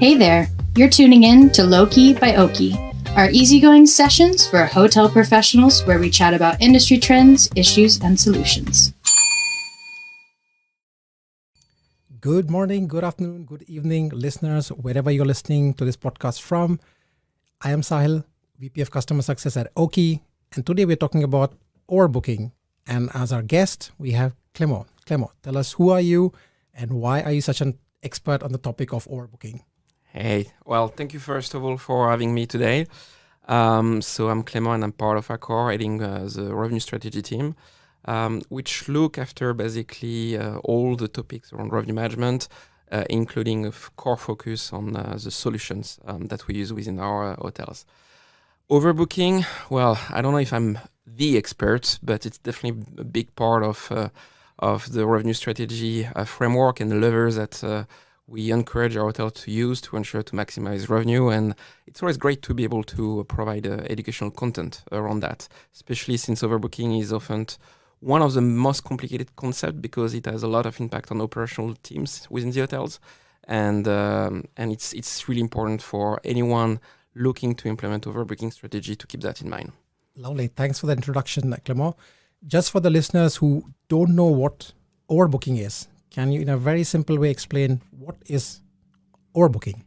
Hey there, you're tuning in to LowKey by Oaky, our easygoing sessions for hotel professionals where we chat about industry trends, issues, and solutions. Good morning, good afternoon, good evening, listeners, wherever you're listening to this podcast from. I am Sahil, VP of Customer Success at Oaky, and today we're talking about overbooking. And as our guest, we have Clément. Clément, tell us, who are you and why are you such an expert on the topic of overbooking? Hey, well, thank you first of all for having me today. So I'm Clément and I'm part of Accor, heading the revenue strategy team, which look after basically all the topics around revenue management, including a core focus on the solutions that we use within our hotels. Overbooking, well, I don't know if I'm the expert, but it's definitely a big part of the revenue strategy framework and the levers that we encourage our hotel to use to ensure to maximize revenue. And it's always great to be able to provide educational content around that, especially since overbooking is often one of the most complicated concepts because it has a lot of impact on operational teams within the hotels. And it's really important for anyone looking to implement overbooking strategy to keep that in mind. Lovely. Thanks for the introduction, Clément. Just for the listeners who don't know what overbooking is, can you, in a very simple way, explain what is overbooking?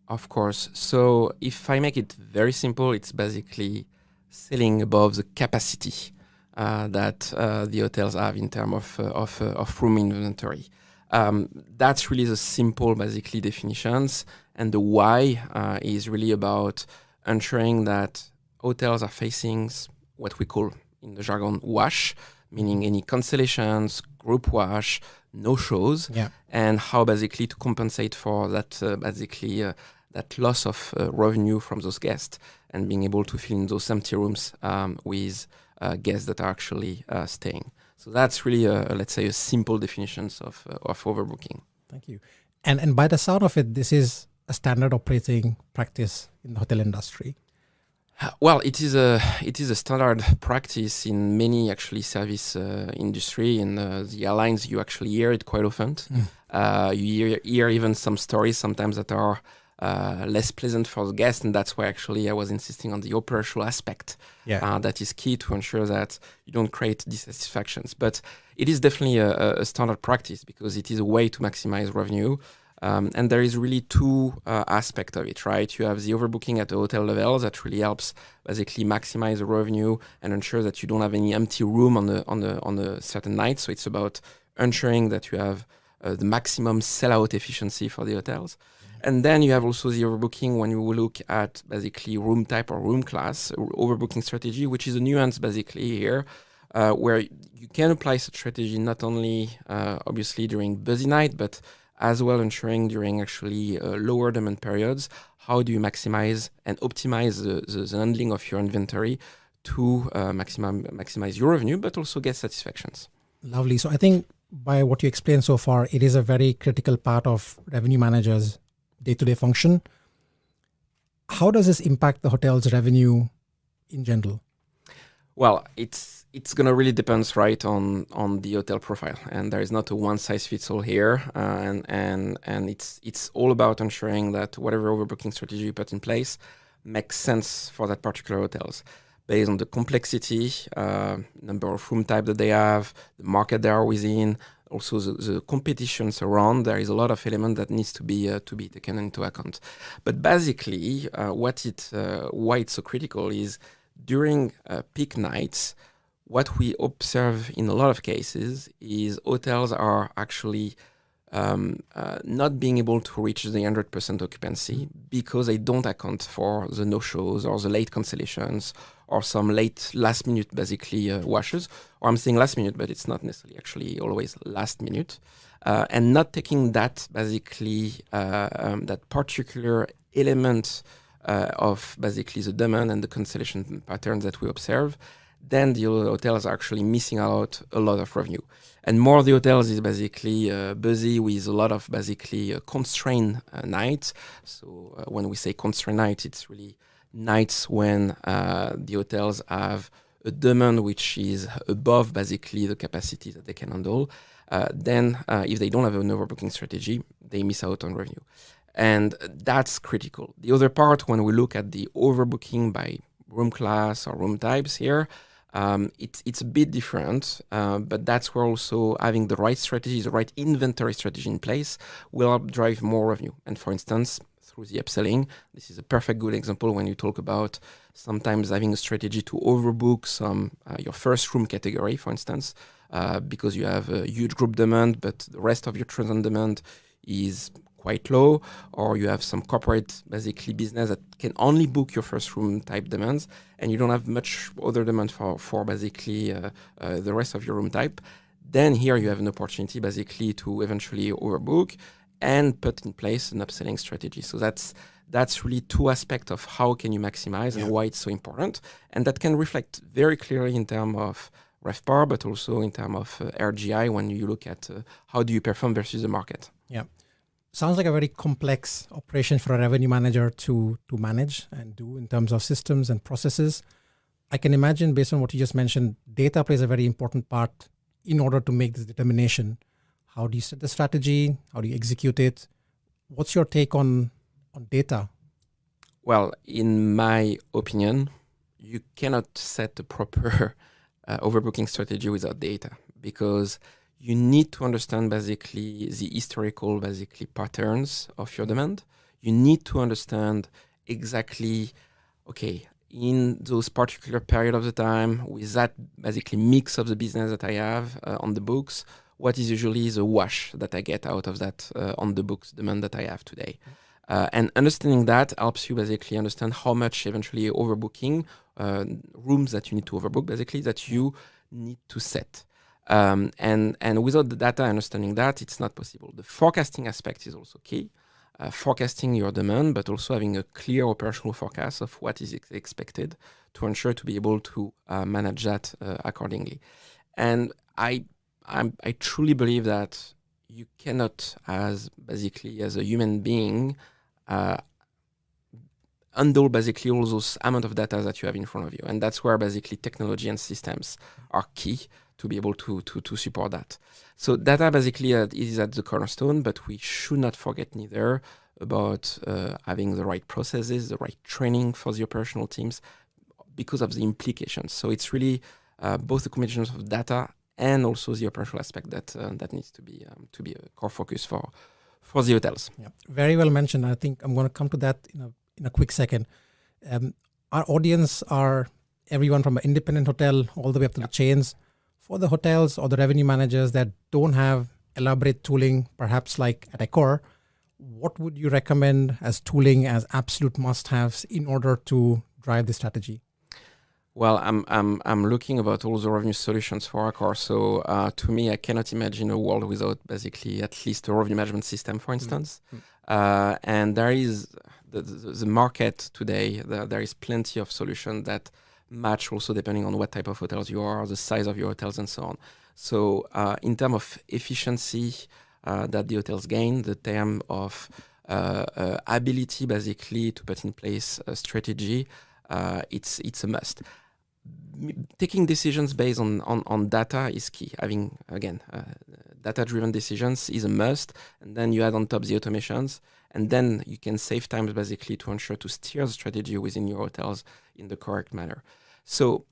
Of course. So if I make it very simple, it's basically selling above the capacity that the hotels have in terms of room inventory. That's really the simple, basically, definitions. And the why is really about ensuring that hotels are facing what we call, in the jargon, wash, meaning any cancellations, group wash, no-shows, and how basically to compensate for that, that loss of revenue from those guests and being able to fill in those empty rooms with guests that are actually staying. So that's really, let's say, a simple definitions of overbooking. Thank you. And by the sound of it, this is a standard operating practice in the hotel industry. Well, it is a standard practice in many actually service industry. In the airlines, you actually hear it quite often. You hear even some stories sometimes that are less pleasant for the guests, and that's why actually I was insisting on the operational aspect. That is key to ensure that you don't create dissatisfactions. But it is definitely a standard practice because it is a way to maximize revenue. And there is really two aspects of it, right? You have the overbooking at the hotel level that really helps basically maximize the revenue and ensure that you don't have any empty room on a certain night. So it's about ensuring that you have the maximum sellout efficiency for the hotels. And then you have also the overbooking when you look at basically room type or room class, overbooking strategy, which is a nuance basically here, where you can apply such strategy not only obviously during busy night, but as well ensuring during actually lower demand periods, how do you maximize and optimize the handling of your inventory to maximize your revenue, but also guest satisfactions. Lovely. So I think by what you explained so far, it is a very critical part of revenue managers' day-to-day function. How does this impact the hotel's revenue in general? Well, it's gonna really depends, right, on the hotel profile, and there is not a one size fits all here, and it's all about ensuring that whatever overbooking strategy you put in place makes sense for that particular hotels, based on the complexity, number of room type that they have, the market they are within, also the competitions around. There is a lot of element that needs to be taken into account. But basically, why it's so critical is during peak nights, what we observe in a lot of cases is hotels are actually not being able to reach the 100% occupancy because they don't account for the no-shows or the late cancellations or some late last minute basically washes. Or I'm saying last minute, but it's not necessarily actually always last minute. And not taking that basically, that particular element of basically the demand and the cancellation patterns that we observe, then the hotels are actually missing out a lot of revenue. And more of the hotels is basically busy with a lot of basically constrained nights. So when we say constrained nights, it's really nights when the hotels have a demand which is above basically the capacity that they can handle. Then if they don't have an overbooking strategy, they miss out on revenue. And that's critical. The other part, when we look at the overbooking by room class or room types here, it's a bit different, but that's where also having the right strategy, the right inventory strategy in place will help drive more revenue. And for instance, through the upselling, this is a perfect good example when you talk about sometimes having a strategy to overbook your first room category, for instance, because you have a huge group demand, but the rest of your transient demand is quite low, or you have some corporate basically business that can only book your first room type demands, and you don't have much other demand for basically the rest of your room type. Then here you have an opportunity basically to eventually overbook and put in place an upselling strategy. So that's really two aspects of how can you maximize and why it's so important, and that can reflect very clearly in terms of RevPAR, but also in terms of RGI when you look at how do you perform versus the market. Yeah. Sounds like a very complex operation for a revenue manager to manage and do in terms of systems and processes. I can imagine, based on what you just mentioned, data plays a very important part in order to make this determination. How do you set the strategy? How do you execute it? What's your take on data? Well, in my opinion, you cannot set a proper overbooking strategy without data, because you need to understand basically the historical patterns of your demand. You need to understand exactly, okay, in those particular period of the time, with that basically mix of the business that I have on the books, what is usually the wash that I get out of that on the books demand that I have today. And understanding that helps you basically understand how much eventually overbooking rooms that you need to overbook, basically, that you need to set. And without the data, understanding that, it's not possible. The forecasting aspect is also key. Forecasting your demand, but also having a clear operational forecast of what is expected to ensure to be able to manage that accordingly. And I truly believe that you cannot, as a human being, handle basically all those amount of data that you have in front of you. And that's where basically technology and systems are key to be able to support that. So data basically is at the cornerstone, but we should not forget neither about having the right processes, the right training for the operational teams because of the implications. So it's really both the combination of data and also the operational aspect that needs to be a core focus for the hotels. Yeah, very well mentioned. I think I'm going to come to that in a quick second. Our audience are everyone from an independent hotel all the way up to the chains. For the hotels or the revenue managers that don't have elaborate tooling, perhaps like at Accor, what would you recommend as tooling as absolute must-haves in order to drive the strategy? Well, I'm looking about all the revenue solutions for Accor. So to me, I cannot imagine a world without basically at least a revenue management system, for instance. And there is the market today. There is plenty of solutions that match also depending on what type of hotels you are, the size of your hotels, and so on. So in terms of efficiency that the hotels gain, the term of ability basically to put in place a strategy, it's a must. Taking decisions based on data is key. Having, again, data-driven decisions is a must. And then you add on top the automations. And then you can save time basically to ensure to steer the strategy within your hotels in the correct manner. So,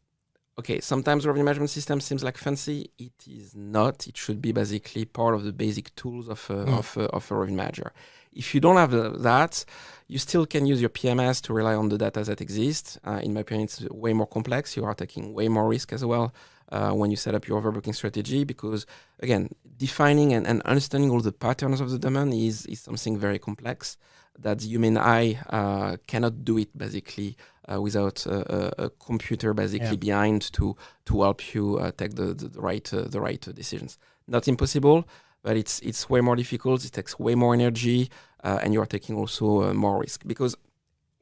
okay, sometimes revenue management system seems like fancy. It is not. It should be basically part of the basic tools of a revenue manager. If you don't have that, you still can use your PMS to rely on the data that exists. In my opinion, it's way more complex. You are taking way more risk as well when you set up your overbooking strategy because, again, defining and understanding all the patterns of the demand is something very complex that the human eye cannot do it basically without a computer basically behind to help you take the right decisions. Not impossible, but it's way more difficult. It takes way more energy, and you are taking also more risk because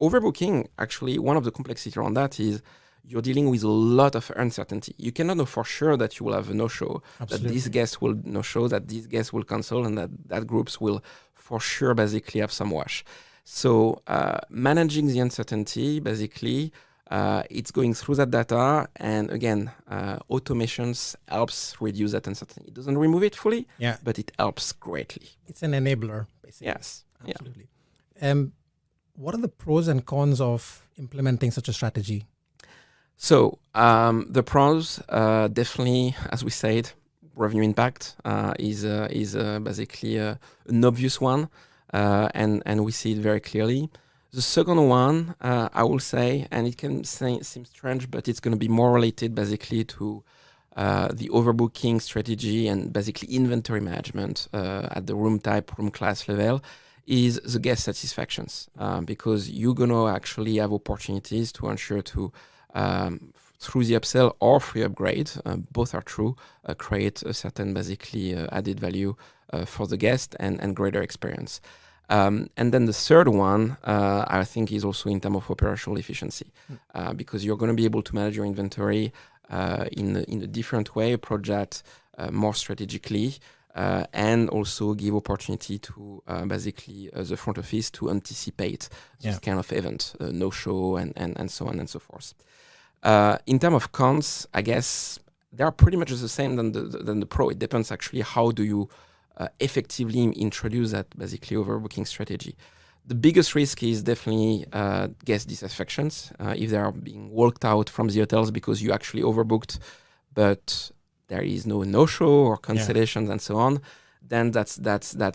overbooking. Actually, one of the complexity around that is you're dealing with a lot of uncertainty. You cannot know for sure that you will have a no-show, Absolutely. that these guests will no-show, that these guests will cancel, and that groups will for sure basically have some wash. So managing the uncertainty, basically, it's going through that data. And again, automations helps reduce that uncertainty. It doesn't remove it fully, but it helps greatly. It's an enabler, basically. Yes. Absolutely. What are the pros and cons of implementing such a strategy? So the pros, definitely, as we said, revenue impact is basically an obvious one, and we see it very clearly. The second one, I will say, and it can seem strange, but it's going to be more related basically to the overbooking strategy and basically inventory management at the room type, room class level, is the guest satisfactions, because you're going to actually have opportunities to ensure to through the upsell or free upgrade, both are true, create a certain basically added value for the guest and greater experience. And then the third one, I think, is also in terms of operational efficiency, because you're going to be able to manage your inventory in a different way, approach that more strategically, and also give opportunity to basically the front office to anticipate this kind of event, no-show and so on and so forth. In terms of cons, I guess they are pretty much the same than the pro. It depends actually how do you effectively introduce that basically overbooking strategy. The biggest risk is definitely guest dissatisfactions. If they are being walked out from the hotels because you actually overbooked, but there is no-show or cancellations and so on, then that's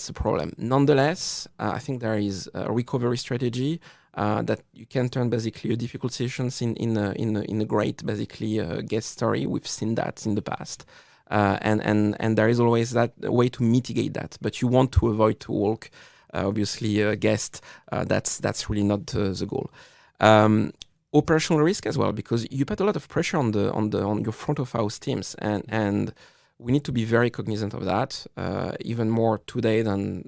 a problem. Nonetheless, I think there is a recovery strategy that you can turn basically a difficult situations in a great basically guest story. We've seen that in the past, and there is always that way to mitigate that. But you want to avoid to walk, obviously, a guest. That's really not the goal. Operational risk as well, because you put a lot of pressure on your front of house teams, and we need to be very cognizant of that, even more today than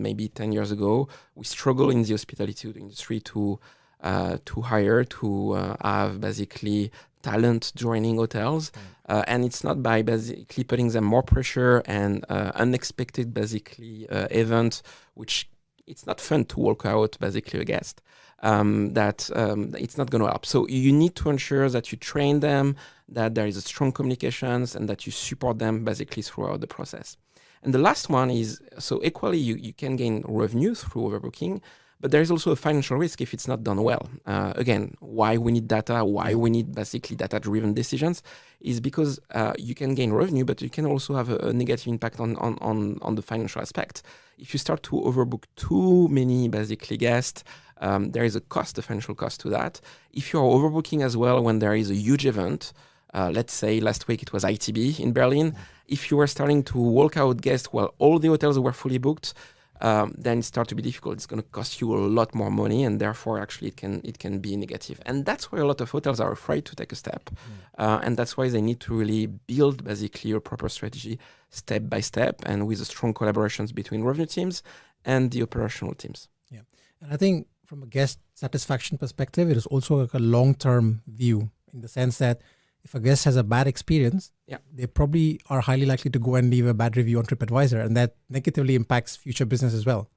maybe 10 years ago. We struggle in the hospitality industry to hire, to have basically talent joining hotels, and it's not by basically putting them more pressure and unexpected basically event, which it's not fun to walk out basically a guest. That it's not going to help. So you need to ensure that you train them, that there is a strong communications, and that you support them basically throughout the process. And the last one is, so equally you can gain revenue through overbooking, but there is also a financial risk if it's not done well. Again, why we need data, why we need basically data-driven decisions, is because you can gain revenue, but you can also have a negative impact on the financial aspect. If you start to overbook too many basically guests, there is a financial cost to that. If you are overbooking as well when there is a huge event, let's say last week it was ITB in Berlin, if you are starting to walk out guests while all the hotels were fully booked, then it starts to be difficult. It's going to cost you a lot more money, and therefore actually it can be negative. And that's why a lot of hotels are afraid to take a step. And that's why they need to really build basically a proper strategy step by step, and with a strong collaborations between revenue teams and the operational teams. Yeah. And I think from a guest satisfaction perspective, it is also like a long-term view, in the sense that if a guest has a bad experience, they probably are highly likely to go and leave a bad review on TripAdvisor, and that negatively impacts future business as well.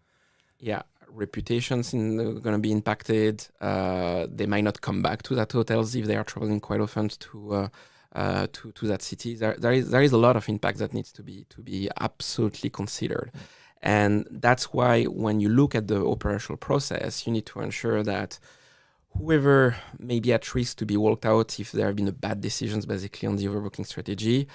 Yeah, reputations are going to be impacted. They might not come back to that hotels if they are traveling quite often to that city. There is a lot of impact that needs to be absolutely considered. And that's why when you look at the operational process, you need to ensure that whoever may be at risk to be walked out if there have been bad decisions basically on the overbooking strategy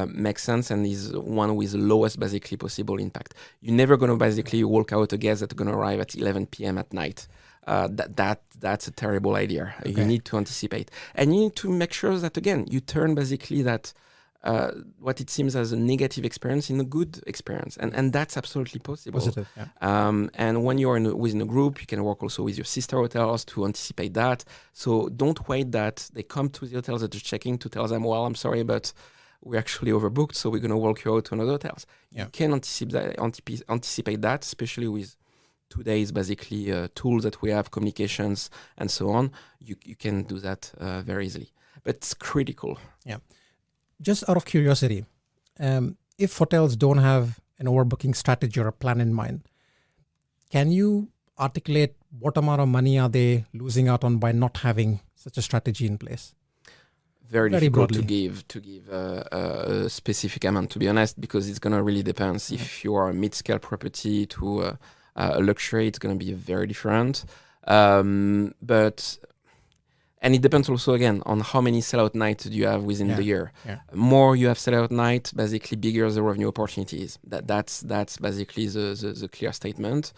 makes sense and is one with the lowest basically possible impact. You're never going to basically walk out a guest that's going to arrive at 11 p.m. at night. That's a terrible idea. Okay. You need to anticipate. And you need to make sure that, again, you turn basically that what it seems as a negative experience in a good experience. And that's absolutely possible. Positive, yeah. And when you're within a group, you can work also with your sister hotels to anticipate that. So don't wait that they come to the hotels that you're checking to tell them, well, I'm sorry, but we're actually overbooked, so we're going to walk you out to another hotels. Yeah. You can anticipate that, especially with today's basically tools that we have, communications and so on. You can do that very easily. But it's critical. Yeah. Just out of curiosity, if hotels don't have an overbooking strategy or a plan in mind, can you articulate what amount of money are they losing out on by not having such a strategy in place? Very difficult to give a specific amount, to be honest, because it's going to really depend. If you are a mid-scale property to A luxury, it's going to be very different. And it depends also, again, on how many sellout nights do you have within the year. More you have sellout nights, basically bigger the revenue opportunities. That's basically the clear statement.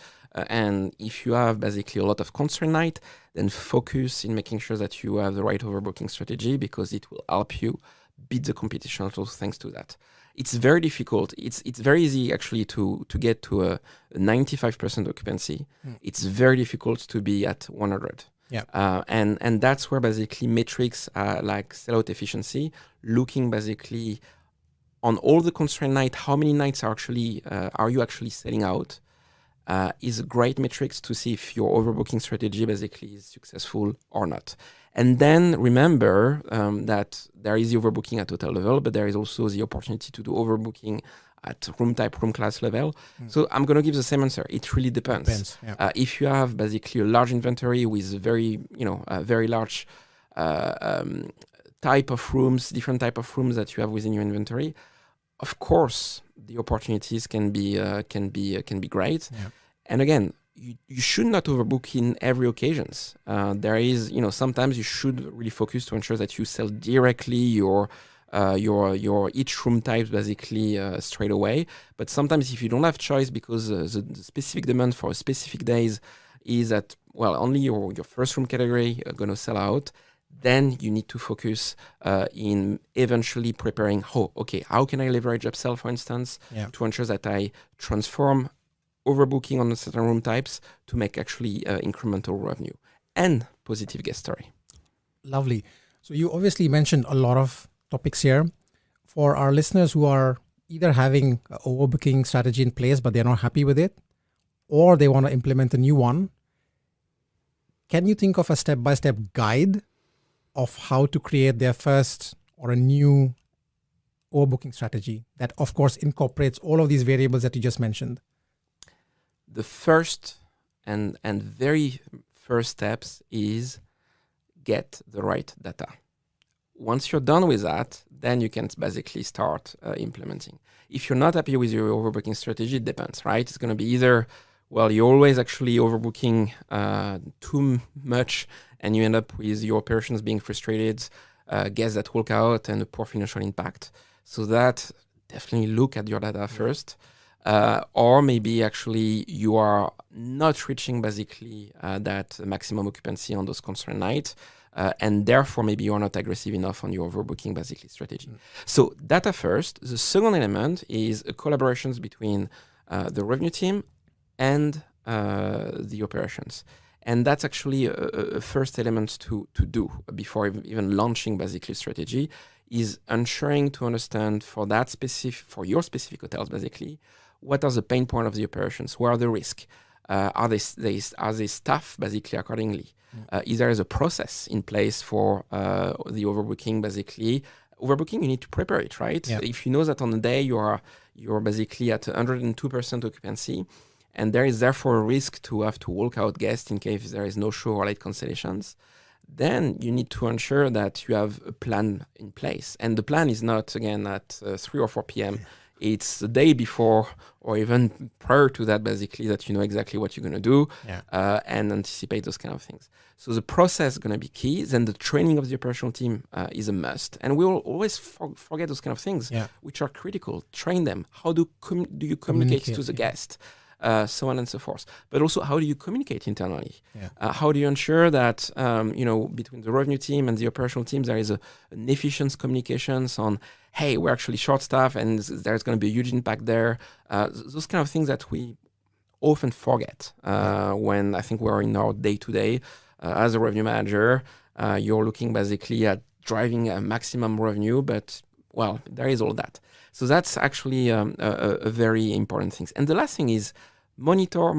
And if you have basically a lot of constraint night, then focus in making sure that you have the right overbooking strategy, because it will help you beat the competition also thanks to that. It's very difficult. It's very easy actually to get to a 95% occupancy. It's very difficult to be at 100. And that's where basically metrics like sellout efficiency, looking basically on all the constraint night, how many nights are you actually selling out, is a great metrics to see if your overbooking strategy basically is successful or not. And then remember that there is the overbooking at hotel level, but there is also the opportunity to do overbooking at room type, room class level. So I'm going to give the same answer. It really depends. If you have basically a large inventory with a very large type of rooms, different type of rooms that you have within your inventory, of course, the opportunities can be great. And again, you should not overbook in every occasions. There is, sometimes you should really focus to ensure that you sell directly your each room type basically straight away. But sometimes if you don't have choice because the specific demand for specific days is that, only your first room category are going to sell out, then you need to focus in eventually preparing, how can I leverage upsell, for instance, to ensure that I transform overbooking on certain room types to make actually incremental revenue and positive guest story. Lovely. So you obviously mentioned a lot of topics here. For our listeners who are either having an overbooking strategy in place, but they're not happy with it, or they want to implement a new one, can you think of a step-by-step guide of how to create their first or a new overbooking strategy that, of course, incorporates all of these variables that you just mentioned? The first and very first steps is get the right data. Once you're done with that, then you can basically start implementing. If you're not happy with your overbooking strategy, it depends, right? It's going to be either, you're always actually overbooking too much and you end up with your operations being frustrated, guests that walk out, and a poor financial impact. So that definitely look at your data first. Or maybe actually you are not reaching basically that maximum occupancy on those constraint nights, and therefore maybe you are not aggressive enough on your overbooking basically strategy. So data first. The second element is a collaborations between the revenue team and the operations. And that's actually a first element to do before even launching basically strategy, is ensuring to understand for your specific hotels basically, what are the pain points of the operations? Where are the risks? Are they staffed basically accordingly? Is there a process in place for the overbooking basically? Overbooking, you need to prepare it, right? If you know that on the day you're basically at 102% occupancy, and there is therefore a risk to have to walk out guests in case there is no show or late cancellations, then you need to ensure that you have a plan in place. And the plan is not, again, at 3 or 4 p.m. It's the day before or even prior to that, basically, that you know exactly what you're going to do and anticipate those kind of things. So the process is going to be key. Then the training of the operational team is a must. And we will always forget those kind of things, which are critical. Train them. How do you communicate to the guest? So on and so forth. But also, how do you communicate internally? How do you ensure that, between the revenue team and the operational teams, there is an efficient communications on, hey, we're actually short-staffed and there's going to be a huge impact there. Those kind of things that we often forget when I think we're in our day-to-day. As a revenue manager, you're looking basically at driving a maximum revenue, but, there is all that. So that's actually a very important thing. And the last thing is monitor,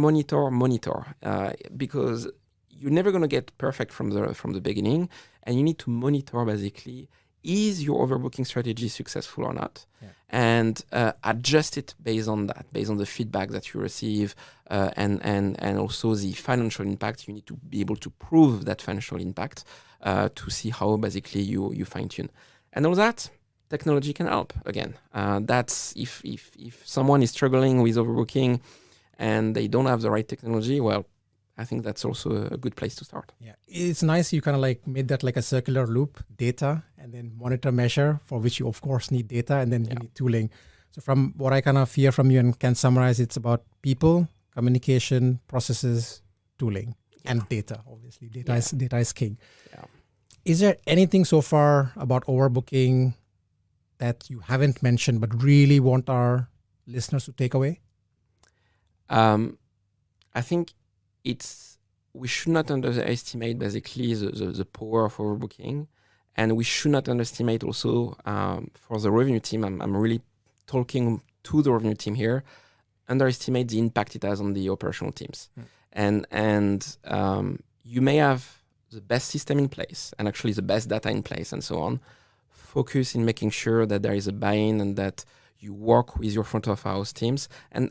because you're never going to get perfect from the beginning, and you need to monitor basically, is your overbooking strategy successful or not? And adjust it based on that, based on the feedback that you receive, and also the financial impact. You need to be able to prove that financial impact to see how basically you fine-tune. And all that, technology can help. Again, that's if someone is struggling with overbooking and they don't have the right technology, well, I think that's also a good place to start. Yeah, it's nice you kind of like made that like a circular loop, data, and then monitor, measure, for which you of course need data, and then you need tooling. So from what I kind of hear from you and can summarize, it's about people, communication, processes, tooling, and data. Obviously, data is king. Yeah. Is there anything so far about overbooking that you haven't mentioned but really want our listeners to take away? I think we should not underestimate basically the power of overbooking, and we should not underestimate also for the revenue team. I'm really talking to the revenue team here. Underestimate the impact it has on the operational teams, and you may have the best system in place and actually the best data in place and so on. Focus in making sure that there is a buy-in and that you work with your front of house teams, and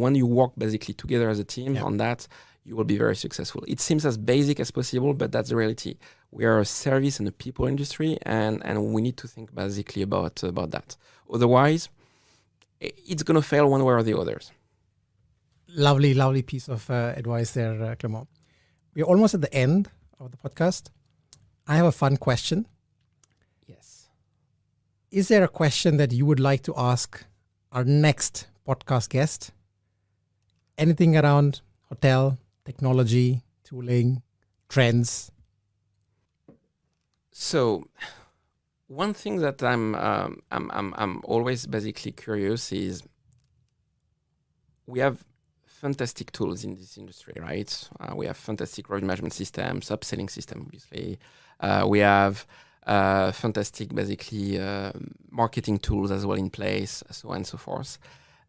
when you work basically together as a team on that, you will be very successful. It seems as basic as possible, but that's the reality. We are a service and a people industry, and we need to think basically about that. Otherwise, it's going to fail one way or the others. Lovely piece of advice there, Clément. We're almost at the end of the podcast. I have a fun question. Yes. Is there a question that you would like to ask our next podcast guest? Anything around hotel, technology, tooling, trends? So, one thing that I'm always basically curious is, we have fantastic tools in this industry, right? We have fantastic revenue management systems, upselling system, obviously. We have fantastic, basically, marketing tools as well in place, so on and so forth.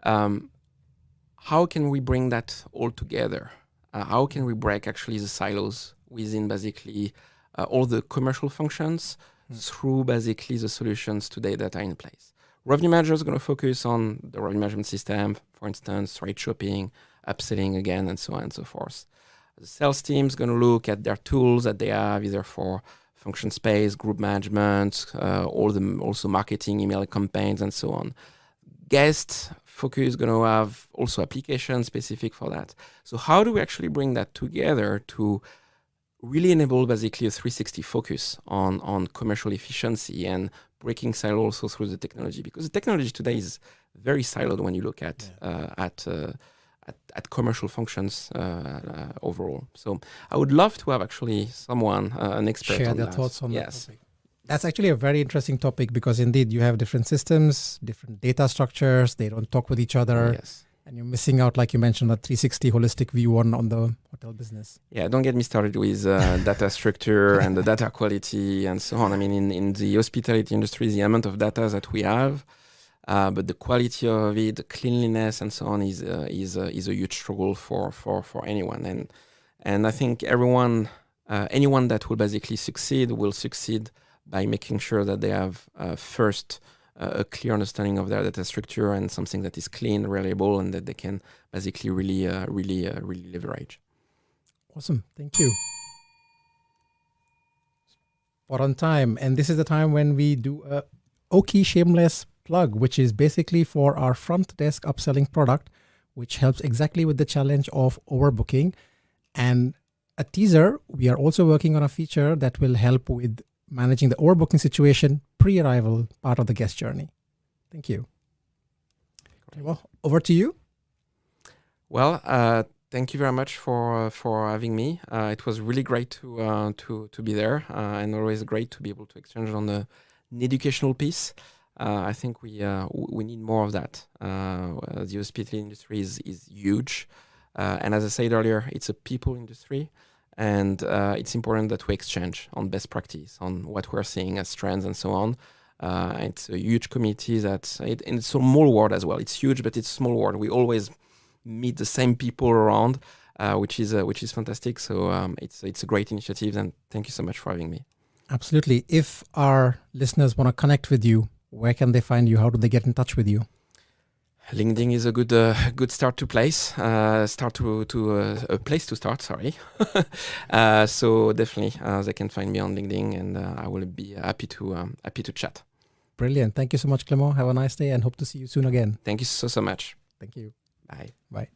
How can we bring that all together? How can we break actually the silos within basically all the commercial functions through basically the solutions today that are in place? Revenue manager is going to focus on the revenue management system, for instance, rate shopping, upselling again, and so on and so forth. The sales team is going to look at their tools that they have, either for function space, group management, also marketing, email campaigns, and so on. Guest focus is going to have also applications specific for that. So how do we actually bring that together to really enable basically a 360 focus on commercial efficiency and breaking silo also through the technology? Because the technology today is very siloed when you look at commercial functions overall. So I would love to have actually someone, an expert, share on their that. thoughts on that topic. That's actually a very interesting topic, because indeed you have different systems, different data structures, they don't talk with each other. Yes. And you're missing out, like you mentioned, a 360 holistic view on the hotel business. Yeah, don't get me started with data structure and the data quality and so on. I mean, in the hospitality industry, the amount of data that we have, but the quality of it, the cleanliness and so on is a huge struggle for anyone. And I think anyone that will basically succeed will succeed by making sure that they have first a clear understanding of their data structure and something that is clean, reliable, and that they can basically really leverage. Awesome. Thank you. Spot on time. And this is the time when we do a Oaky shameless plug, which is basically for our front desk upselling product, which helps exactly with the challenge of overbooking. And a teaser, we are also working on a feature that will help with managing the overbooking situation pre-arrival part of the guest journey. Thank you. Well, over to you. Well, thank you very much for having me. It was really great to be there, and always great to be able to exchange on an educational piece. I think we need more of that. The hospitality industry is huge, and as I said earlier, it's a people industry. And it's important that we exchange on best practice, on what we're seeing as trends and so on. It's a huge community and it's a small world as well. It's huge, but it's a small world. We always meet the same people around, which is fantastic. So it's a great initiative, and thank you so much for having me. Absolutely. If our listeners want to connect with you, where can they find you? How do they get in touch with you? LinkedIn is a good start to place. A place to start. Sorry. So definitely, they can find me on LinkedIn, and I will be happy to chat. Brilliant. Thank you so much, Clément. Have a nice day, and hope to see you soon again. Thank you so much. Thank you. Bye. Bye.